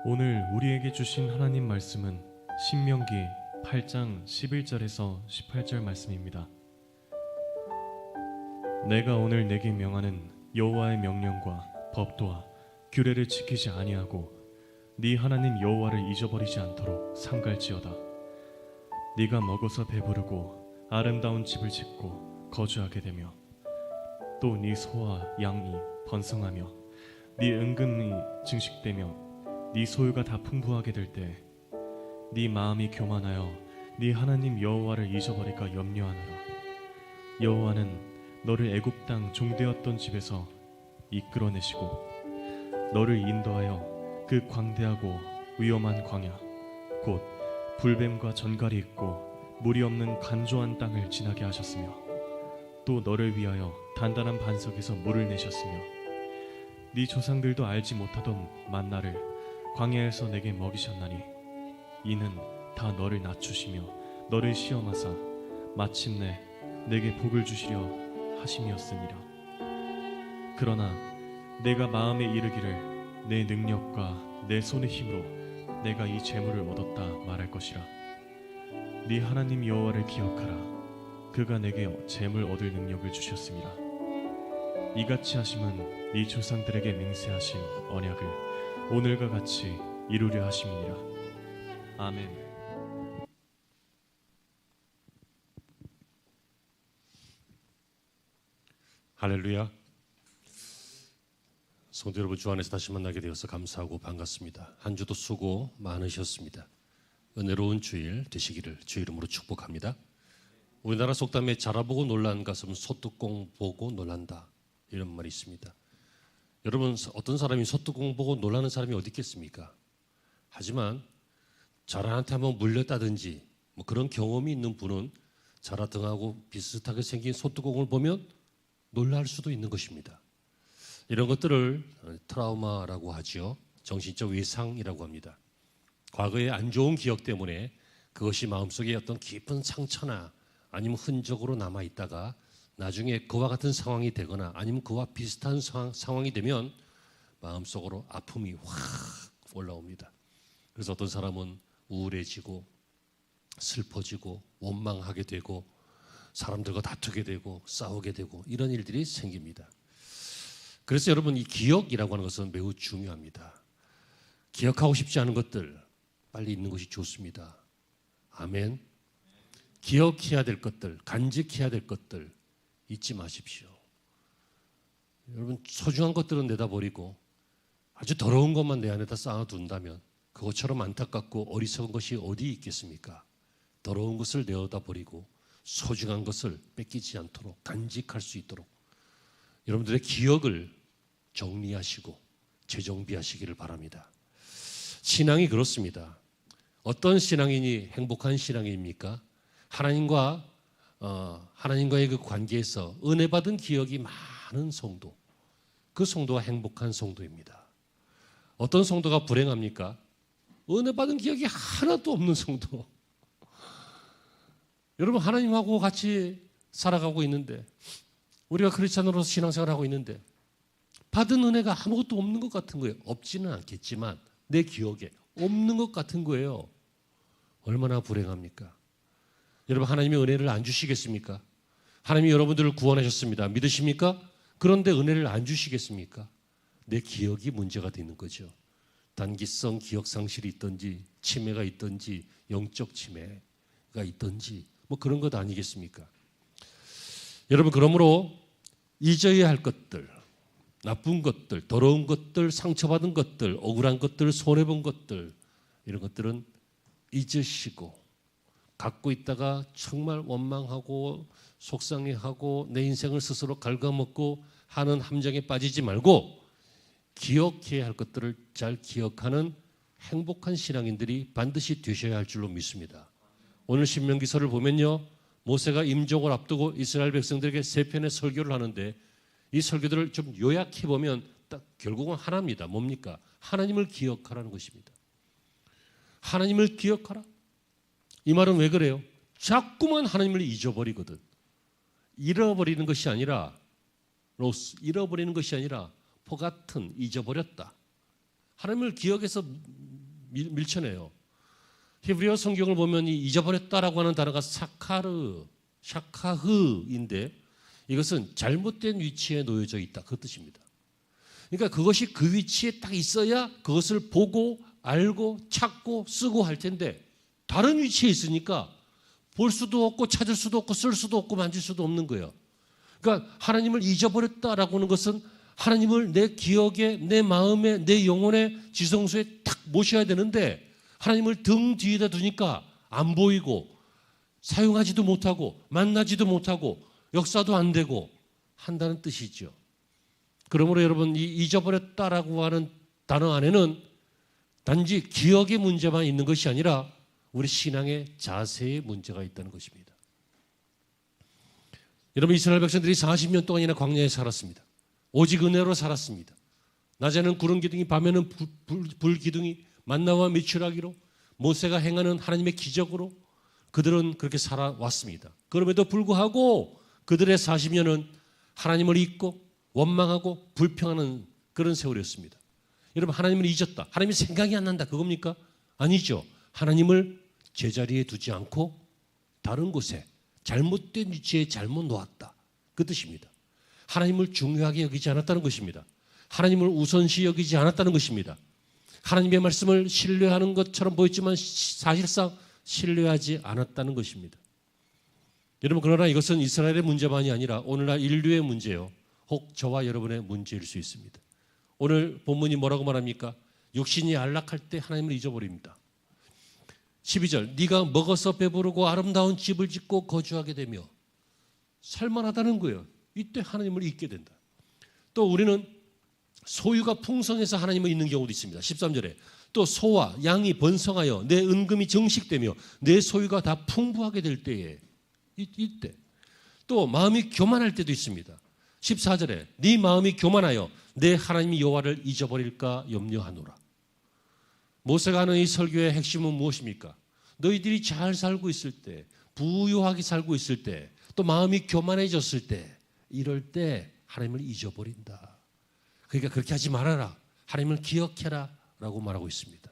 오늘 우리에게 주신 하나님 말씀은 신명기 8장 11절에서 18절 말씀입니다. 내가 오늘 내게 명하는 여호와의 명령과 법도와 규례를 지키지 아니하고 네 하나님 여호와를 잊어버리지 않도록 삼갈지어다. 네가 먹어서 배부르고 아름다운 집을 짓고 거주하게 되며 또 네 소와 양이 번성하며 네 은금이 증식되며 네 소유가 다 풍부하게 될 때 네 마음이 교만하여 네 하나님 여호와를 잊어버릴까 염려하노라. 여호와는 너를 애굽 땅 종되었던 집에서 이끌어내시고 너를 인도하여 그 광대하고 위험한 광야 곧 불뱀과 전갈이 있고 물이 없는 간조한 땅을 지나게 하셨으며 또 너를 위하여 단단한 반석에서 물을 내셨으며 네 조상들도 알지 못하던 만나를 광야에서 내게 먹이셨나니 이는 다 너를 낮추시며 너를 시험하사 마침내 내게 복을 주시려 하심이었으니라. 그러나 내가 마음에 이르기를 내 능력과 내 손의 힘으로 내가 이 재물을 얻었다 말할 것이라. 네 하나님 여호와를 기억하라. 그가 내게 재물 얻을 능력을 주셨습니다. 이같이 하심은 네 조상들에게 맹세하신 언약을 오늘과 같이 이루려 하심이니라. 아멘. 할렐루야. 성도 여러분, 주 안에서 다시 만나게 되어서 감사하고 반갑습니다. 한 주도 수고 많으셨습니다. 은혜로운 주일 되시기를 주 이름으로 축복합니다. 우리나라 속담에 자라보고 놀란 가슴 소뚜껑 보고 놀란다, 이런 말이 있습니다. 여러분, 어떤 사람이 소뚜껑 보고 놀라는 사람이 어디 있겠습니까? 하지만 자라한테 한번 물렸다든지 그런 경험이 있는 분은 자라 등하고 비슷하게 생긴 소뚜껑을 보면 놀랄 수도 있는 것입니다. 이런 것들을 트라우마라고 하죠. 정신적 외상이라고 합니다. 과거의 안 좋은 기억 때문에 그것이 마음속에 어떤 깊은 상처나 아니면 흔적으로 남아있다가 나중에 그와 같은 상황이 되거나 아니면 그와 비슷한 상황이 되면 마음속으로 아픔이 확 올라옵니다. 그래서 어떤 사람은 우울해지고 슬퍼지고 원망하게 되고 사람들과 다투게 되고 싸우게 되고 이런 일들이 생깁니다. 그래서 여러분, 이 기억이라고 하는 것은 매우 중요합니다. 기억하고 싶지 않은 것들 빨리 잊는 것이 좋습니다. 아멘. 기억해야 될 것들, 간직해야 될 것들 잊지 마십시오. 여러분, 소중한 것들은 내다버리고 아주 더러운 것만 내 안에다 쌓아둔다면 그것처럼 안타깝고 어리석은 것이 어디 있겠습니까? 더러운 것을 내어다 버리고 소중한 것을 뺏기지 않도록 간직할 수 있도록 여러분들의 기억을 정리하시고 재정비하시기를 바랍니다. 신앙이 그렇습니다. 어떤 신앙인이 행복한 신앙입니까? 하나님과의 그 관계에서 은혜 받은 기억이 많은 성도, 그 성도가 행복한 성도입니다. 어떤 성도가 불행합니까? 은혜 받은 기억이 하나도 없는 성도. 여러분, 하나님하고 같이 살아가고 있는데, 우리가 크리스찬으로서 신앙생활을 하고 있는데 받은 은혜가 아무것도 없는 것 같은 거예요. 없지는 않겠지만 내 기억에 없는 것 같은 거예요. 얼마나 불행합니까? 여러분, 하나님이 은혜를 안 주시겠습니까? 하나님이 여러분들을 구원하셨습니다. 믿으십니까? 그런데 은혜를 안 주시겠습니까? 내 기억이 문제가 되는 거죠. 단기성 기억 상실이 있든지 치매가 있든지 영적 치매가 있든지 그런 것 아니겠습니까? 여러분, 그러므로 잊어야 할 것들, 나쁜 것들, 더러운 것들, 상처받은 것들, 억울한 것들, 손해본 것들, 이런 것들은 잊으시고 갖고 있다가 정말 원망하고 속상해하고 내 인생을 스스로 갉아먹고 하는 함정에 빠지지 말고 기억해야 할 것들을 잘 기억하는 행복한 신앙인들이 반드시 되셔야 할 줄로 믿습니다. 오늘 신명기서를 보면요, 모세가 임종을 앞두고 이스라엘 백성들에게 세 편의 설교를 하는데 이 설교들을 좀 요약해 보면 딱 결국은 하나입니다. 뭡니까? 하나님을 기억하라는 것입니다. 하나님을 기억하라. 이 말은 왜 그래요? 자꾸만 하나님을 잊어버리거든. 잃어버리는 것이 아니라 잃어버리는 것이 아니라 포같은 잊어버렸다. 하나님을 기억해서 밀쳐내요. 히브리어 성경을 보면 이 잊어버렸다라고 하는 단어가 샤카흐인데 이것은 잘못된 위치에 놓여져 있다. 그 뜻입니다. 그러니까 그것이 그 위치에 딱 있어야 그것을 보고 알고 찾고 쓰고 할 텐데 다른 위치에 있으니까 볼 수도 없고 찾을 수도 없고 쓸 수도 없고 만질 수도 없는 거예요. 그러니까 하나님을 잊어버렸다라고 하는 것은 하나님을 내 기억에, 내 마음에, 내 영혼의 지성소에 딱 모셔야 되는데 하나님을 등 뒤에다 두니까 안 보이고 사용하지도 못하고 만나지도 못하고 역사도 안 되고 한다는 뜻이죠. 그러므로 여러분 이 잊어버렸다라고 하는 단어 안에는 단지 기억의 문제만 있는 것이 아니라 우리 신앙의 자세의 문제가 있다는 것입니다. 여러분 이스라엘 백성들이 40년 동안이나 광야에 살았습니다. 오직 은혜로 살았습니다. 낮에는 구름 기둥이 밤에는 불 기둥이 만나와 메추라기로 모세가 행하는 하나님의 기적으로 그들은 그렇게 살아왔습니다. 그럼에도 불구하고 그들의 40년은 하나님을 잊고 원망하고 불평하는 그런 세월이었습니다. 여러분 하나님을 잊었다. 하나님이 생각이 안 난다. 그겁니까? 아니죠. 하나님을 제자리에 두지 않고 다른 곳에 잘못된 위치에 잘못 놓았다. 그 뜻입니다. 하나님을 중요하게 여기지 않았다는 것입니다. 하나님을 우선시 여기지 않았다는 것입니다. 하나님의 말씀을 신뢰하는 것처럼 보였지만 사실상 신뢰하지 않았다는 것입니다. 여러분 그러나 이것은 이스라엘의 문제만이 아니라 오늘날 인류의 문제요. 혹 저와 여러분의 문제일 수 있습니다. 오늘 본문이 뭐라고 말합니까? 육신이 안락할 때 하나님을 잊어버립니다. 12절 네가 먹어서 배부르고 아름다운 집을 짓고 거주하게 되며 살만하다는 거예요. 이때 하나님을 잊게 된다. 또 우리는 소유가 풍성해서 하나님을 잊는 경우도 있습니다. 13절에 또 소와 양이 번성하여 내 은금이 정식되며 내 소유가 다 풍부하게 될 때에 이때 또 마음이 교만할 때도 있습니다. 14절에 네 마음이 교만하여 내 하나님 여호와를 잊어버릴까 염려하노라. 모세가 하는 이 설교의 핵심은 무엇입니까? 너희들이 잘 살고 있을 때, 부유하게 살고 있을 때, 또 마음이 교만해졌을 때, 이럴 때 하나님을 잊어버린다. 그러니까 그렇게 하지 말아라. 하나님을 기억해라 라고 말하고 있습니다.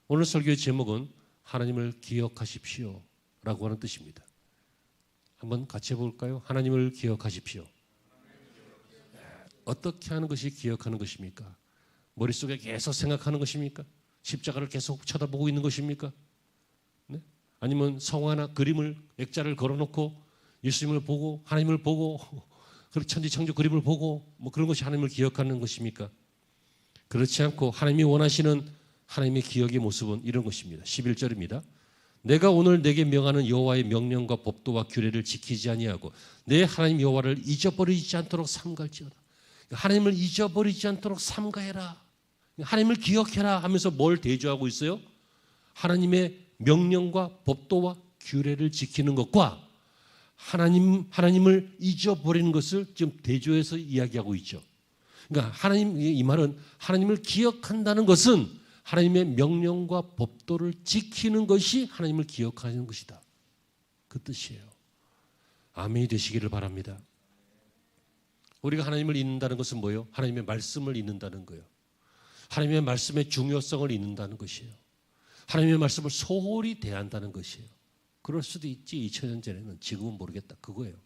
오늘 설교의 제목은 하나님을 기억하십시오 라고 하는 뜻입니다. 한번 같이 해볼까요? 하나님을 기억하십시오. 어떻게 하는 것이 기억하는 것입니까? 머릿속에 계속 생각하는 것입니까? 십자가를 계속 쳐다보고 있는 것입니까? 네? 아니면 성화나 그림을 액자를 걸어놓고 예수님을 보고 하나님을 보고 천지창조 그림을 보고 뭐 그런 것이 하나님을 기억하는 것입니까? 그렇지 않고 하나님이 원하시는 하나님의 기억의 모습은 이런 것입니다. 11절입니다. 내가 오늘 내게 명하는 여호와의 명령과 법도와 규례를 지키지 아니하고 내 하나님 여호와를 잊어버리지 않도록 삼갈지어다. 하나님을 잊어버리지 않도록 삼가해라. 하나님을 기억해라 하면서 뭘 대조하고 있어요? 하나님의 명령과 법도와 규례를 지키는 것과 하나님을 잊어버리는 것을 지금 대조해서 이야기하고 있죠. 그러니까 이 말은 하나님을 기억한다는 것은 하나님의 명령과 법도를 지키는 것이 하나님을 기억하는 것이다. 그 뜻이에요. 아멘이 되시기를 바랍니다. 우리가 하나님을 잊는다는 것은 뭐예요? 하나님의 말씀을 잊는다는 거예요. 하나님의 말씀의 중요성을 잊는다는 것이에요. 하나님의 말씀을 소홀히 대한다는 것이에요. 그럴 수도 있지 2000년 전에는. 지금은 모르겠다. 그거예요.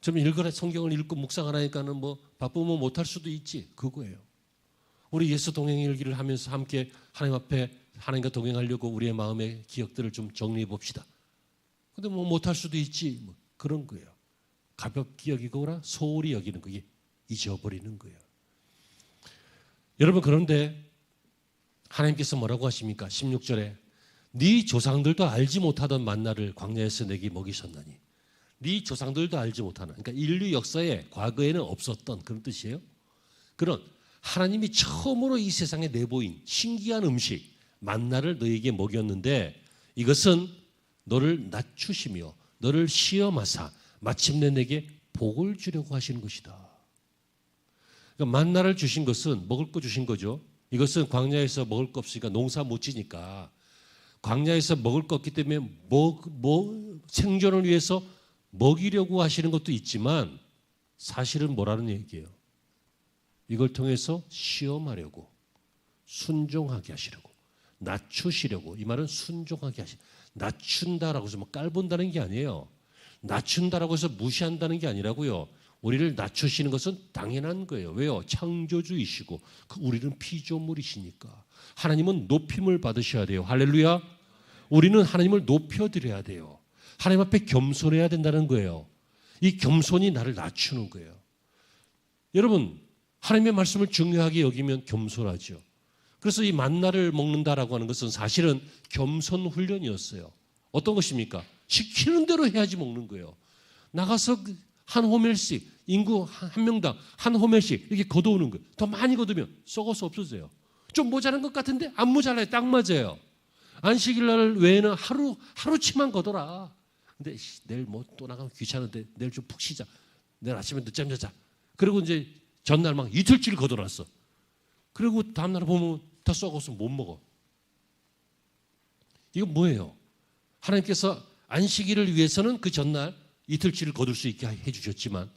좀 읽으라 성경을 읽고 묵상하라니까는 뭐 바쁘면 못할 수도 있지. 그거예요. 우리 예수 동행 일기를 하면서 함께 하나님 앞에 하나님과 동행하려고 우리의 마음의 기억들을 좀 정리해 봅시다. 근데 뭐 못할 수도 있지. 뭐 그런 거예요. 가볍게 여기거나 소홀히 여기는 거게 잊어버리는 거예요. 여러분 그런데 하나님께서 뭐라고 하십니까? 16절에 네 조상들도 알지 못하던 만나를 광야에서 내게 먹이셨나니. 네 조상들도 알지 못하는, 그러니까 인류 역사에 과거에는 없었던 그런 뜻이에요. 그런 하나님이 처음으로 이 세상에 내보인 신기한 음식 만나를 너에게 먹였는데 이것은 너를 낮추시며 너를 시험하사 마침내 내게 복을 주려고 하시는 것이다. 그러니까 만나를 주신 것은 먹을 거 주신 거죠. 이것은 광야에서 먹을 거 없으니까 농사 못 지니까 광야에서 먹을 거 없기 때문에 생존을 위해서 먹이려고 하시는 것도 있지만 사실은 뭐라는 얘기예요? 이걸 통해서 시험하려고 순종하게 하시려고, 낮추시려고. 이 말은 순종하게 낮춘다라고 해서 뭐 깔본다는 게 아니에요. 낮춘다라고 해서 무시한다는 게 아니라고요. 우리를 낮추시는 것은 당연한 거예요. 왜요? 창조주이시고 우리는 피조물이시니까. 하나님은 높임을 받으셔야 돼요. 할렐루야. 우리는 하나님을 높여드려야 돼요. 하나님 앞에 겸손해야 된다는 거예요. 이 겸손이 나를 낮추는 거예요. 여러분, 하나님의 말씀을 중요하게 여기면 겸손하죠. 그래서 이 만나를 먹는다라고 하는 것은 사실은 겸손 훈련이었어요. 어떤 것입니까? 시키는 대로 해야지 먹는 거예요. 나가서 한 호멜씩, 인구 한 명당 한 호멜씩 이렇게 걷어오는 거예요. 더 많이 걷으면 썩어서 없어져요. 좀 모자란 것 같은데 안 모자라요. 딱 맞아요. 안식일 날 외에는 하루치만 걷어라. 근데 내일 뭐 또 나가면 귀찮은데 내일 좀 푹 쉬자. 내일 아침에 늦잠 자자. 그리고 이제 전날 막 이틀치를 걷어놨어. 그리고 다음날 보면 다 썩어서 못 먹어. 이거 뭐예요? 하나님께서 안식일을 위해서는 그 전날 이틀치를 거둘 수 있게 해주셨지만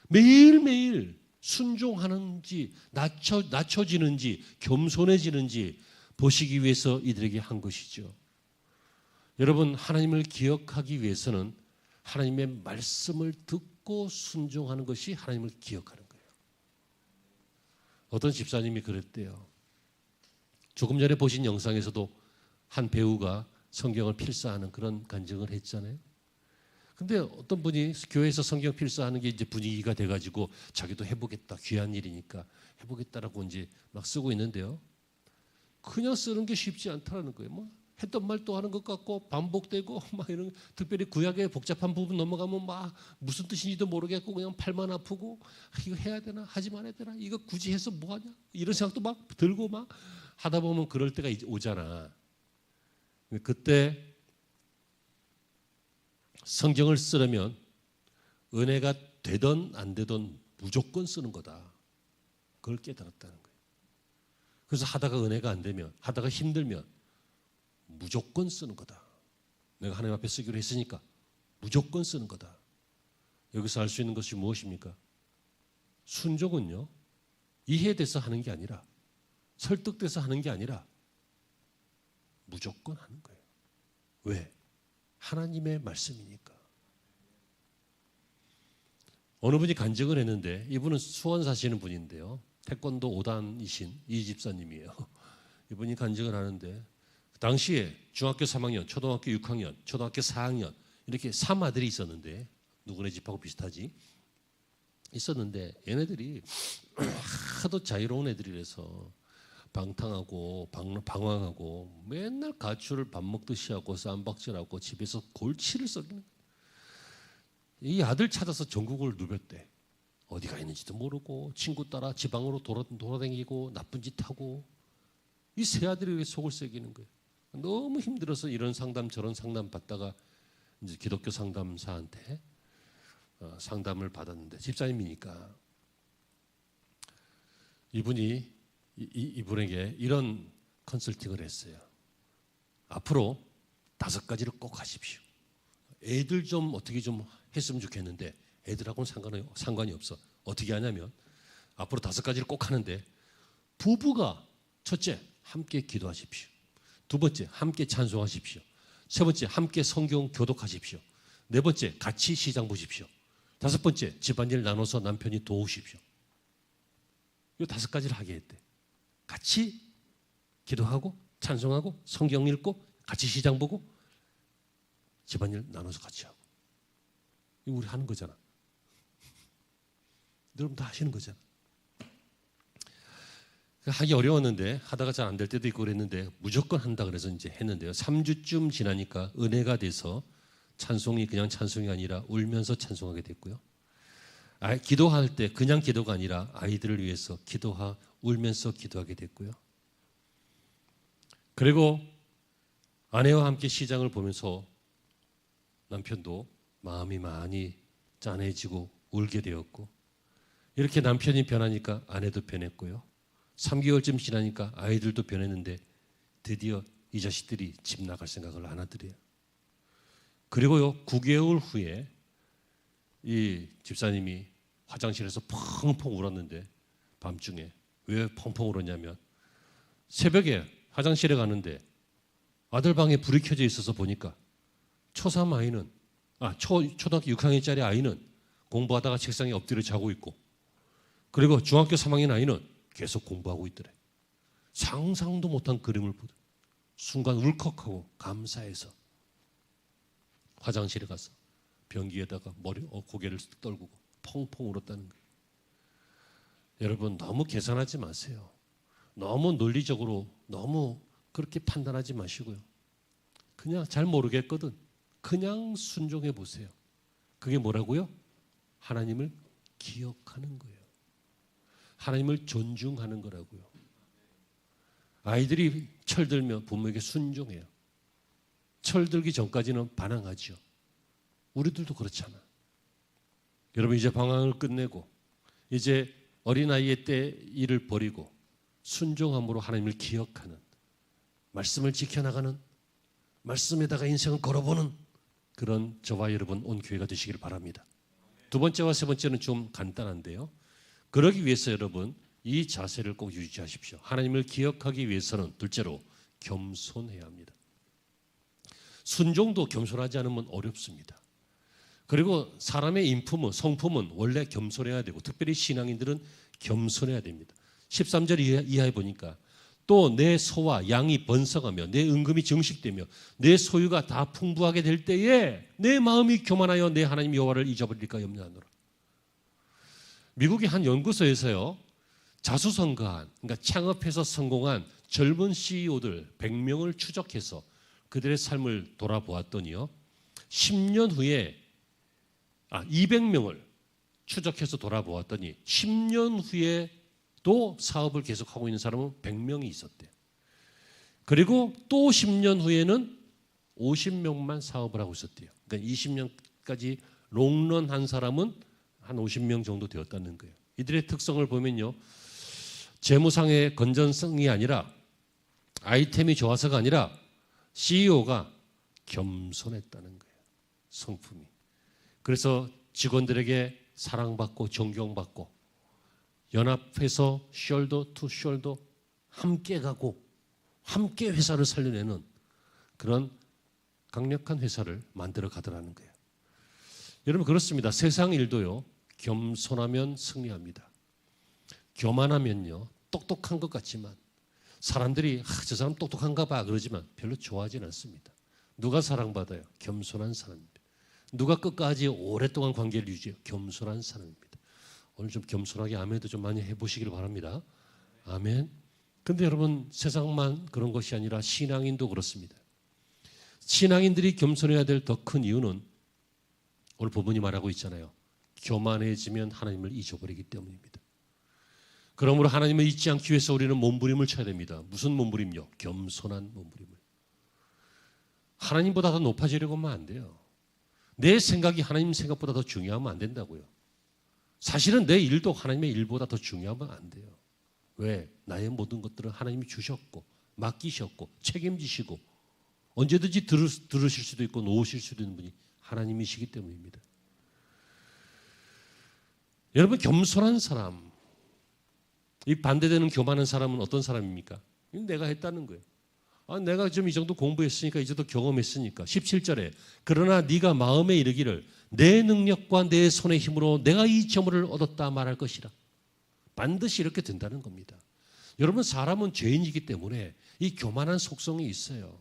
매일매일 순종하는지 낮춰지는지 겸손해지는지 보시기 위해서 이들에게 한 것이죠. 여러분, 하나님을 기억하기 위해서는 하나님의 말씀을 듣고 순종하는 것이 하나님을 기억하는 거예요. 어떤 집사님이 그랬대요. 조금 전에 보신 영상에서도 한 배우가 성경을 필사하는 그런 간증을 했잖아요. 근데 어떤 분이 교회에서 성경 필사하는 게 이제 분위기가 돼가지고 자기도 해보겠다, 귀한 일이니까 해보겠다라고 이제 막 쓰고 있는데요. 그냥 쓰는 게 쉽지 않다라는 거예요. 뭐 했던 말 또 하는 것 같고 반복되고 막 이런, 특별히 구약의 복잡한 부분 넘어가면 막 무슨 뜻인지도 모르겠고 그냥 팔만 아프고 이거 해야 되나 하지 말아야 되나 이거 굳이 해서 뭐하냐 이런 생각도 막 들고 막 하다 보면 그럴 때가 오잖아. 그때 성경을 쓰려면 은혜가 되든 안 되든 무조건 쓰는 거다. 그걸 깨달았다는 거예요. 그래서 하다가 은혜가 안 되면, 하다가 힘들면 무조건 쓰는 거다. 내가 하나님 앞에 쓰기로 했으니까 무조건 쓰는 거다. 여기서 알 수 있는 것이 무엇입니까? 순종은요, 이해돼서 하는 게 아니라, 설득돼서 하는 게 아니라 무조건 하는 거예요. 왜? 하나님의 말씀이니까. 어느 분이 간증을 했는데, 이분은 수원 사시는 분인데요, 태권도 5단이신 이 집사님이에요. 이분이 간증을 하는데 당시에 중학교 3학년, 초등학교 6학년, 초등학교 4학년 이렇게 3아들이 있었는데, 누구네 집하고 비슷하지? 있었는데 얘네들이 하도 자유로운 애들이라서 방탕하고 방황하고 맨날 가출을 밥 먹듯이 하고 쌈박질하고 집에서 골치를 썩이는 거예요. 이 아들 찾아서 전국을 누볐대. 어디가 있는지도 모르고 친구 따라 지방으로 돌아다니고 나쁜 짓 하고, 이 세 아들이 속을 새기는 거예요. 너무 힘들어서 이런 상담 저런 상담 받다가 이제 기독교 상담사한테 상담을 받았는데, 집사님이니까 이분이 이분에게 이런 컨설팅을 했어요. 앞으로 5가지를 꼭 하십시오. 애들 좀 어떻게 좀 했으면 좋겠는데 애들하고는 상관이 없어. 어떻게 하냐면 앞으로 5가지를 꼭 하는데, 부부가 첫째 함께 기도하십시오. 두 번째 함께 찬송하십시오. 세 번째 함께 성경 교독하십시오. 네 번째 같이 시장 보십시오. 5번째 집안일 나눠서 남편이 도우십시오. 이 5가지를 하게 했대. 같이 기도하고 찬송하고 성경 읽고 같이 시장 보고 집안일 나눠서 같이 하고. 이거 우리 하는 거잖아. 여러분 다 하시는 거잖아. 하기 어려웠는데 하다가 잘 안 될 때도 있고 그랬는데 무조건 한다 그래서 이제 했는데요. 3주쯤 지나니까 은혜가 돼서 찬송이 그냥 찬송이 아니라 울면서 찬송하게 됐고요. 기도할 때 그냥 기도가 아니라 아이들을 위해서 울면서 기도하게 됐고요. 그리고 아내와 함께 시장을 보면서 남편도 마음이 많이 짠해지고 울게 되었고, 이렇게 남편이 변하니까 아내도 변했고요. 3개월쯤 지나니까 아이들도 변했는데 드디어 이 자식들이 집 나갈 생각을 안 하더래요. 그리고요 9개월 후에 이 집사님이 화장실에서 펑펑 울었는데, 밤중에 왜 펑펑 울었냐면 새벽에 화장실에 가는데 아들 방에 불이 켜져 있어서 보니까 초삼 아이는 초등학교 6학년짜리 아이는 공부하다가 책상에 엎드려 자고 있고, 그리고 중학교 3학년 아이는 계속 공부하고 있더래. 상상도 못한 그림을 보더 순간 울컥하고 감사해서 화장실에 가서 변기에다가 고개를 떨구고 펑펑 울었다는 거예요. 여러분, 너무 계산하지 마세요. 너무 논리적으로 너무 그렇게 판단하지 마시고요. 그냥 잘 모르겠거든. 그냥 순종해 보세요. 그게 뭐라고요? 하나님을 기억하는 거예요. 하나님을 존중하는 거라고요. 아이들이 철들면 부모에게 순종해요. 철들기 전까지는 반항하죠. 우리들도 그렇잖아. 여러분, 이제 방황을 끝내고 이제 어린아이의 때 일을 버리고 순종함으로 하나님을 기억하는, 말씀을 지켜나가는, 말씀에다가 인생을 걸어보는 그런 저와 여러분 온 교회가 되시길 바랍니다. 두 번째와 세 번째는 좀 간단한데요. 그러기 위해서 여러분 이 자세를 꼭 유지하십시오. 하나님을 기억하기 위해서는 둘째로 겸손해야 합니다. 순종도 겸손하지 않으면 어렵습니다. 그리고 사람의 인품은, 성품은 원래 겸손해야 되고, 특별히 신앙인들은 겸손해야 됩니다. 13절 이하에 보니까 또 내 소와 양이 번성하며 내 은금이 정식되며 내 소유가 다 풍부하게 될 때에 내 마음이 교만하여 내 하나님 여호와를 잊어버릴까 염려하노라. 미국의 한 연구소에서요, 자수성가한, 그러니까 창업해서 성공한 젊은 CEO들 100명을 추적해서 그들의 삶을 돌아보았더니요, 10년 후에 200명을 추적해서 돌아보았더니 10년 후에도 사업을 계속하고 있는 사람은 100명이 있었대요. 그리고 또 10년 후에는 50명만 사업을 하고 있었대요. 그러니까 20년까지 롱런한 사람은 한 50명 정도 되었다는 거예요. 이들의 특성을 보면요, 재무상의 건전성이 아니라, 아이템이 좋아서가 아니라 CEO가 겸손했다는 거예요. 성품이. 그래서 직원들에게 사랑받고 존경받고 연합해서 숄더 투 숄더 함께 가고 함께 회사를 살려내는 그런 강력한 회사를 만들어 가더라는 거예요. 여러분, 그렇습니다. 세상 일도요, 겸손하면 승리합니다. 교만하면요, 똑똑한 것 같지만 사람들이 저 사람 똑똑한가 봐 그러지만 별로 좋아하진 않습니다. 누가 사랑받아요? 겸손한 사람입니다. 누가 끝까지 오랫동안 관계를 유지해요? 겸손한 사람입니다. 오늘 좀 겸손하게 아멘도 좀 많이 해보시길 바랍니다. 아멘. 근데 여러분, 세상만 그런 것이 아니라 신앙인도 그렇습니다. 신앙인들이 겸손해야 될 더 큰 이유는 오늘 본문이 말하고 있잖아요. 교만해지면 하나님을 잊어버리기 때문입니다. 그러므로 하나님을 잊지 않기 위해서 우리는 몸부림을 쳐야 됩니다. 무슨 몸부림요? 겸손한 몸부림을. 하나님보다 더 높아지려고 하면 안 돼요. 내 생각이 하나님 생각보다 더 중요하면 안 된다고요. 사실은 내 일도 하나님의 일보다 더 중요하면 안 돼요. 왜? 나의 모든 것들은 하나님이 주셨고 맡기셨고 책임지시고 언제든지 들으실 수도 있고 놓으실 수도 있는 분이 하나님이시기 때문입니다. 여러분, 겸손한 사람, 이 반대되는 교만한 사람은 어떤 사람입니까? 내가 했다는 거예요. 내가 좀 이 정도 공부했으니까 이 정도 경험했으니까. 17절에 그러나 네가 마음에 이르기를 내 능력과 내 손의 힘으로 내가 이 점을 얻었다 말할 것이라. 반드시 이렇게 된다는 겁니다. 여러분, 사람은 죄인이기 때문에 이 교만한 속성이 있어요.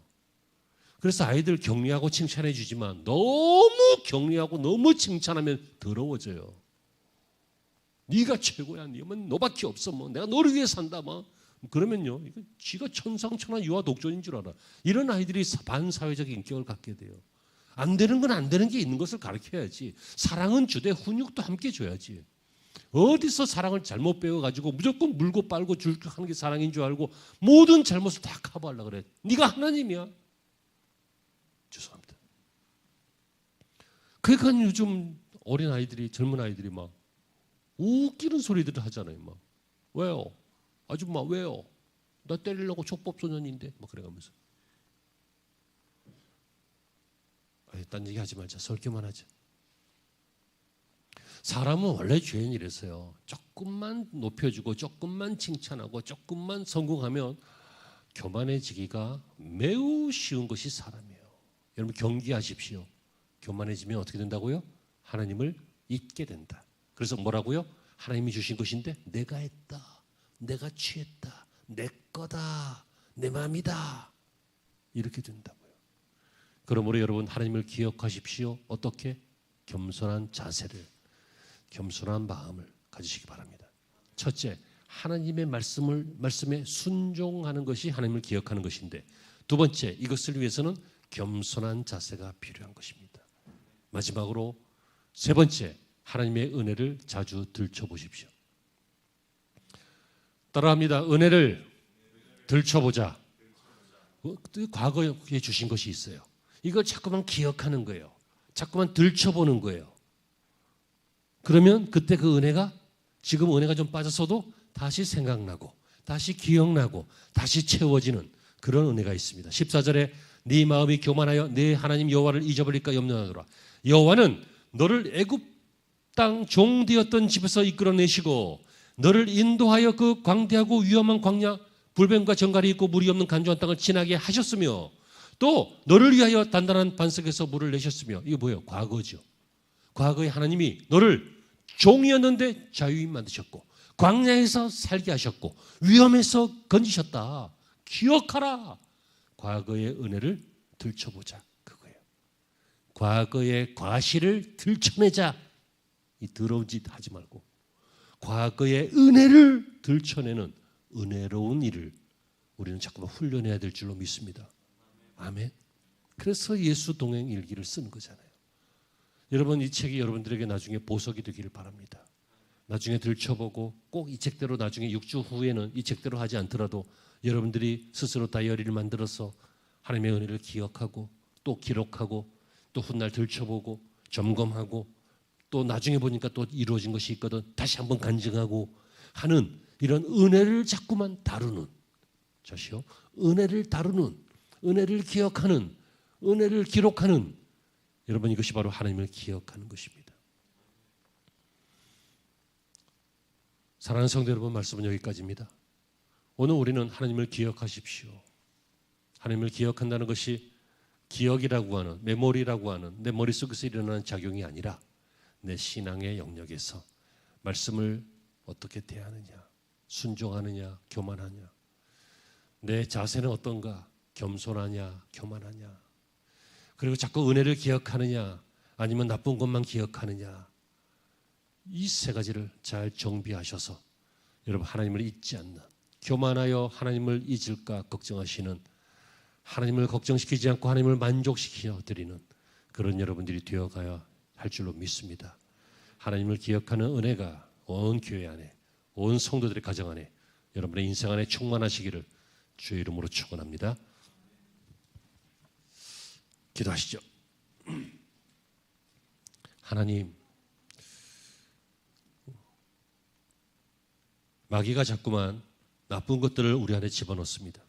그래서 아이들 격려하고 칭찬해 주지만 너무 격려하고 너무 칭찬하면 더러워져요. 네가 최고야. 네면 너밖에 없어. 내가 너를 위해 산다. 그러면요, 이거 지가 천상천하 유아 독존인 줄 알아. 이런 아이들이 반사회적 인격을 갖게 돼요. 안 되는 건 안 되는 게 있는 것을 가르쳐야지. 사랑은 주되 훈육도 함께 줘야지. 어디서 사랑을 잘못 배워가지고 무조건 물고 빨고 하는 게 사랑인 줄 알고 모든 잘못을 다 커버하려고 그래. 네가 하나님이야. 죄송합니다. 그러니까 요즘 어린 아이들이, 젊은 아이들이 막 웃기는 소리들을 하잖아요. 막 왜요? 아줌마 왜요? 나 때리려고 촉법소년인데 막 그래가면서. 딴 얘기 하지 말자. 설교만 하자. 사람은 원래 죄인이라서요, 조금만 높여주고 조금만 칭찬하고 조금만 성공하면 교만해지기가 매우 쉬운 것이 사람이에요. 여러분 경계하십시오. 교만해지면 어떻게 된다고요? 하나님을 잊게 된다. 그래서 뭐라고요? 하나님이 주신 것인데 내가 했다, 내가 취했다, 내 거다, 내 마음이다, 이렇게 된다고요. 그러므로 여러분 하나님을 기억하십시오. 어떻게? 겸손한 자세를, 겸손한 마음을 가지시기 바랍니다. 첫째, 하나님의 말씀에 순종하는 것이 하나님을 기억하는 것인데, 두 번째, 이것을 위해서는 겸손한 자세가 필요한 것입니다. 마지막으로 세 번째, 하나님의 은혜를 자주 들춰보십시오. 따라합니다. 은혜를 들춰보자. 과거에 주신 것이 있어요. 이걸 자꾸만 기억하는 거예요. 자꾸만 들춰보는 거예요. 그러면 그때 그 은혜가, 지금 은혜가 좀 빠졌어도 다시 생각나고 다시 기억나고 다시 채워지는 그런 은혜가 있습니다. 14절에 네 마음이 교만하여 네 하나님 여호와를 잊어버릴까 염려하노라. 여호와는 너를 애굽 땅 종되었던 집에서 이끌어내시고 너를 인도하여 그 광대하고 위험한 광야, 불뱀과 정갈이 있고 물이 없는 간조한 땅을 지나게 하셨으며, 또 너를 위하여 단단한 반석에서 물을 내셨으며. 이게 뭐예요? 과거죠. 과거에 하나님이 너를 종이었는데 자유인 만드셨고, 광야에서 살게 하셨고, 위험에서 건지셨다. 기억하라. 과거의 은혜를 들춰보자, 그거예요. 과거의 과실을 들춰내자. 이 더러운 짓 하지 말고 과거의 은혜를 들춰내는 은혜로운 일을 우리는 자꾸만 훈련해야 될 줄로 믿습니다. 아멘. 그래서 예수 동행 일기를 쓰는 거잖아요. 여러분, 이 책이 여러분들에게 나중에 보석이 되기를 바랍니다. 나중에 들춰보고 꼭 이 책대로 나중에 6주 후에는 이 책대로 하지 않더라도 여러분들이 스스로 다이어리를 만들어서 하나님의 은혜를 기억하고 또 기록하고 또 훗날 들춰보고 점검하고 또 나중에 보니까 또 이루어진 것이 있거든 다시 한번 간증하고 하는 이런 은혜를 자꾸만 다루는 것이요. 은혜를 다루는, 은혜를 기억하는, 은혜를 기록하는, 여러분 이것이 바로 하나님을 기억하는 것입니다. 사랑하는 성도 여러분, 말씀은 여기까지입니다. 오늘 우리는 하나님을 기억하십시오. 하나님을 기억한다는 것이 기억이라고 하는, 메모리라고 하는 내 머릿속에서 일어나는 작용이 아니라 내 신앙의 영역에서 말씀을 어떻게 대하느냐, 순종하느냐, 교만하냐, 내 자세는 어떤가, 겸손하냐, 교만하냐, 그리고 자꾸 은혜를 기억하느냐 아니면 나쁜 것만 기억하느냐, 이 세 가지를 잘 정비하셔서 여러분 하나님을 잊지 않는, 교만하여 하나님을 잊을까 걱정하시는, 하나님을 걱정시키지 않고 하나님을 만족시켜 드리는 그런 여러분들이 되어가야 할 줄로 믿습니다. 하나님을 기억하는 은혜가 온 교회 안에, 온 성도들의 가정 안에, 여러분의 인생 안에 충만하시기를 주의 이름으로 축원합니다. 기도하시죠. 하나님, 마귀가 자꾸만 나쁜 것들을 우리 안에 집어넣습니다.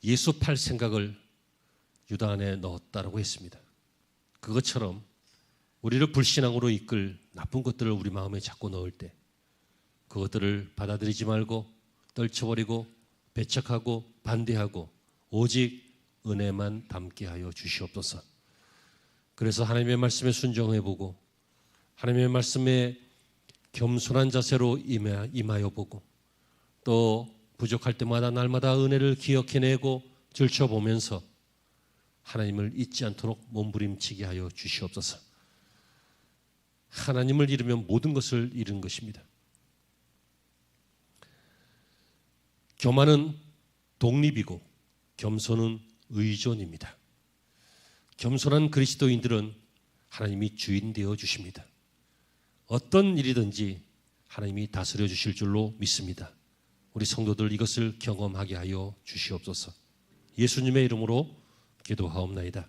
예수 팔 생각을 유다 안에 넣었다라고 했습니다. 그것처럼 우리를 불신앙으로 이끌 나쁜 것들을 우리 마음에 자꾸 넣을 때 그것들을 받아들이지 말고 떨쳐버리고 배척하고 반대하고 오직 은혜만 담게 하여 주시옵소서. 그래서 하나님의 말씀에 순종해보고 하나님의 말씀에 겸손한 자세로 임하여 보고 또 부족할 때마다 날마다 은혜를 기억해내고 들춰보면서 하나님을 잊지 않도록 몸부림치게 하여 주시옵소서. 하나님을 잃으면 모든 것을 잃은 것입니다. 교만은 독립이고 겸손은 의존입니다. 겸손한 그리스도인들은 하나님이 주인 되어 주십니다. 어떤 일이든지 하나님이 다스려 주실 줄로 믿습니다. 우리 성도들 이것을 경험하게 하여 주시옵소서. 예수님의 이름으로 기도하옵나이다.